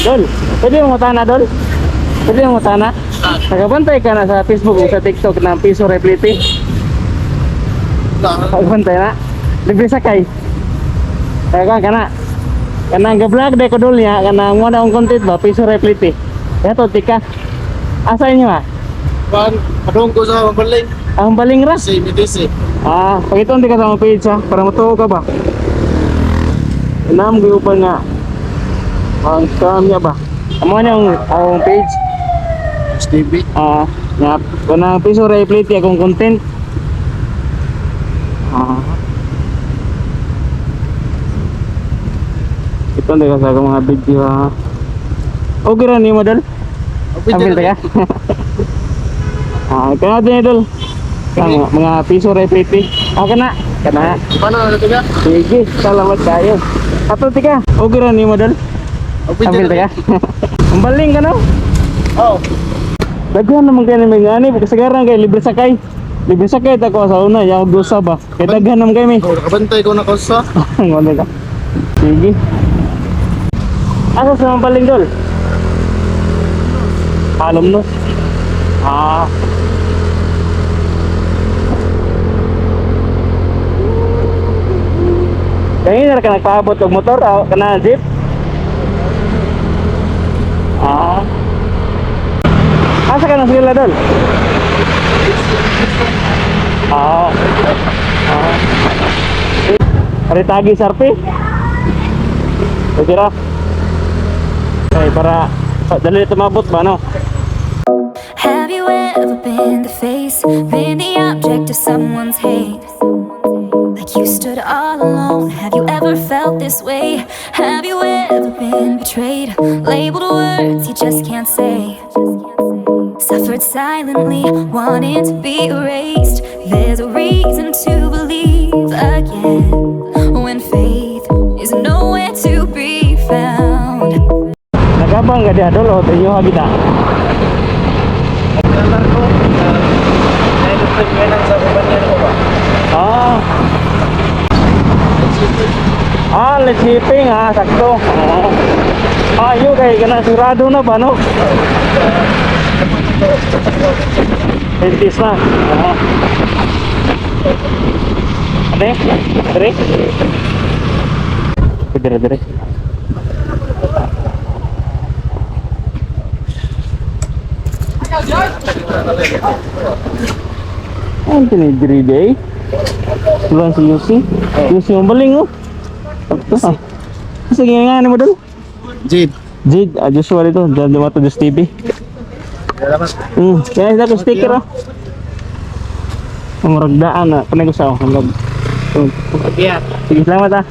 Dol, pwede mo matana, Dol? Pwede mo matana? Nagabantay ka na sa Facebook o sa TikTok ng Piso Replete. Nagabantay na. Libre sakay. Kaya ka na. Kanang ga-vlog day ko Dol niya. Kanang mo na ang content ba, Piso Replete. Yato, tika. Asa inyo ha? Padung ko sa Baling. Ang baling ras. Sa BTC. Pagitong di ka sa mga page ha. Para matuwa ka ba? Inam ko pa nga. Ang scam niya ba? Amo niya ang page. STV. Nga, kanang Piso Replete akong content. Ito hindi ka sa mga video ha. Okay rin ni mo Dol? Ambil ka? Kaya din Dol. Mga Piso Replete. Kana. Kana. Paano na ito ba? Sige, salamat kayo. Ato tika. Okay rin ni mo Dol? Ambil ka? Ang baling ka no? Oo. Daghan naman kayo na may gani. Kasagaran kayo, libre sakay. Libre sakay ako sa una. Yung dosa ba? Kaya daghan naman kayo may. Nakabantay ko na ko sa. Ngone ka. Sige. Asa sa mga baling Dol? Alam no? Kaya na ka nagpaabot ng motor o kana jeep? Asa ka na sila Dol? Aritagi sarpi? Pwede ra? Okay, para dali tumabot ba no? Have you ever been the face, been the object of someone's hate? Like you stood all alone. Have you ever felt this way? Have you ever been betrayed, labeled words you just can't say? Suffered silently, wanting to be erased. There's a reason to believe again when faith is nowhere to be found. Nagabang ka diha Dol o tayo hagita? Kanar ko. Ay, gusto ko lang sa kumanya ko ba? Let's shipping sakto. Yun kay kana sigurado na ba no? Pentis na. Ade? Dire? Dire. Ang tinidiri day. Bulan si Yusi. Yusi yung baling oh. Sige nga mo Dol. Jade. Jade, Joshua dito. Diyan dumato Diyos TV. Salamat. Kaya ito sticker oh. Ang maragdaan na. Panay ko sa ako. Yeah. Sige, salamat